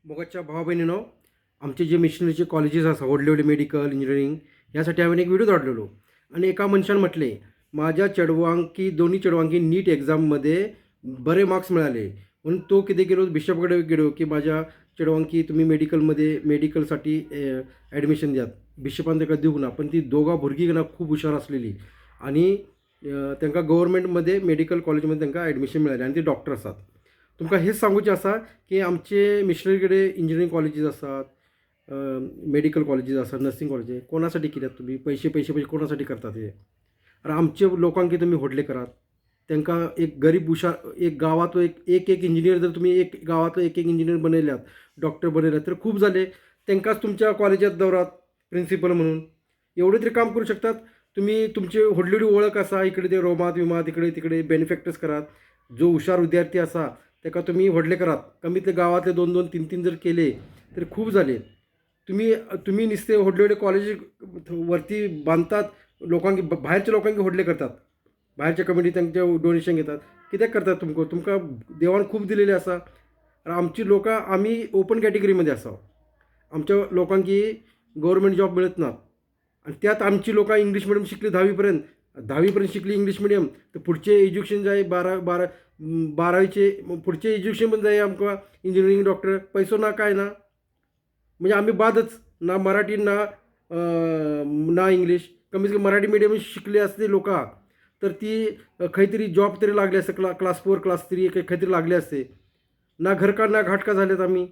मोगाच्या भावा बहिणीनो, आमचे जे मिशनरीचे कॉलेजेस आसा व्हडले व्हडले मेडिकल इंजिनियरींग ह्यासाठी हांवें एक व्हिडिओ धाडलेलो आणि एका मनशान म्हटले माझ्या चेडवांकी दोन्ही चेडवांकी नीट एक्झाममध्ये बरे मार्क्स मिळाले म्हणून तो कितें केलो बिशपाकडे गेलो की माझ्या चेडवांकी तुम्ही मेडिकलसाठी ॲडमिशन द्यात. बिशपान ताका दिवंक ना, पण ती दोगां भुरगीं ना खूब हुशार आसलेली आणि तांकां गव्हर्मेंटमध्ये मेडिकल कॉलेजमध्ये तांकां ॲडमिशन मेळ्ळें आणि ती डॉक्टर आसात. तुमकां हेच सांगूचें आसा की आमचे मिशनरी कडेन इंजिनियरींग कॉलेजीस आसात, मेडिकल कॉलेजीस आसात, नर्सिंग कॉलेजीस कोणासाठी कित्याक तुमी पैसे पैसे पैसे कोणासाठी करतात हे? अरे आमचे लोकांक तुमी व्हडले करात. तांकां एक गरीब हुशार एक गांवांतलो एक इंजिनियर जर तुमी एक गांवांतलो एक इंजिनियर बनयल्यात, डॉक्टर बनयल्यात तर खूब जाले. तांकांच तुमच्या कॉलेजात दवरात प्रिंसिपल म्हणून. एवढे तरी काम करू शकतात. तुम्ही तुमची व्हडली व्हडली वळख आसा इकडे ते रोमात विमात इकडे तिकडे बेनिफॅक्टर्स करात. जो हुशार विद्यार्थी आसा ताका तुम्ही व्हडले करात. कमीतले गांवांतले 2-2, 3-3 जर केले तर खूब जाले. तुम्ही नुसते व्हडले व्हडले कॉलेज वरती बांदतात, लोकांक भायरच्या लोकांक व्हडले करतात. भायरच्या कमिटी तांचे डोनेशन घेतात. कित्याक करतात तुमकां देवान खूब दिलेले आसा. आमची लोकां आमी ओपन कॅटेगरीमध्ये आसा. आमच्या लोकांकी गव्हर्मेंट जॉब मिळत नात आणि त्यात आमची लोकां इंग्लीश मिडियम शिकली 10वी पर्यंत शिकली इंग्लीश मिडियम. तर पुढचे एज्युकेशन जाय 12वीचे पुढचे एज्युकेशन पण जाय आमकां इंजिनियरींग डॉक्टर पैसो ना काय ना. म्हणजे आम्ही बादच ना मराठी ना इंग्लिश. कमीत कमी मराठी मिडियम शिकले असते लोकां तर ती खंय तरी जॉब तरी लागले असते. क्लास 4 क्लास 3 खंय तरी लागले असते. ना घरका ना घाटका झालेत आम्ही.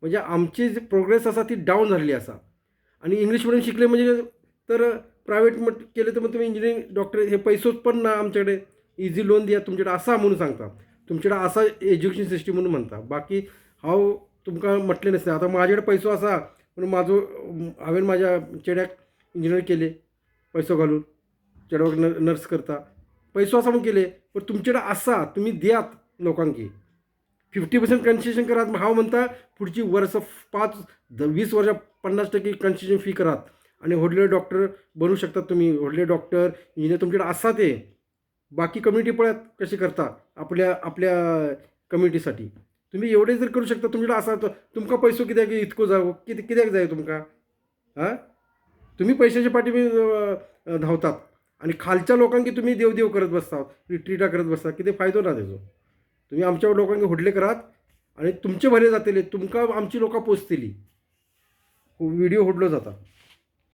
म्हणजे आमची जी प्रोग्रेस असा ती डाऊन झालेली असा. आणि इंग्लिश मिडियम शिकले म्हणजे तर प्रायव्हेट केले तर मग तुम्ही इंजिनिअरिंग डॉक्टर हे पैसोच पण ना आमच्याकडे इझी लोन द्या तुमच्याकडे असा म्हणून सांगता. तुमच्याकडे असा एज्युकेशन सिस्टम म्हणून म्हणता. बाकी हांव तुमकां म्हटलें नसतें. आतां म्हाजेकडे पैसो आसा म्हणून हांवें म्हाज्या चेड्याक इंजिनियर केले पैसो घालून. चेडवाक नर्स करता पैसो आसा म्हणून केले. पण तुमचे कडेन आसा तुम्ही दियात लोकांकी. 50% कन्सेशन करात. हांव म्हणटा पुढची वर्सां 5-20 वर्सां 50% कन्सेशन फी करात आणि व्हडले डॉक्टर बनू शकतात तुम्ही. व्हडले डॉक्टर इंजिनियर तुमचे कडेन आसा ते. बाकी कम्युनिटी पळयात कशी करता आपल्या कम्युनिटीसाठी. तुम्ही एवढे जर करू शकता तुमच्याकडे असा तुमकां पैसो कित्याक इतको जाय कित्याक जाय तुमकां? हां, तुम्ही पैशाच्या पाठी धांवतात आणि खालच्या लोकांकी तुम्ही देव करत बसता, रिट्रीटा करत बसता. कितें फायदो ना तेजो. तुम्ही आमच्या लोकांक व्हडले करात आणि तुमचे बरे जातले. तुमकां आमची लोकां पोसतली. व्हिडिओ व्हडलो जाता.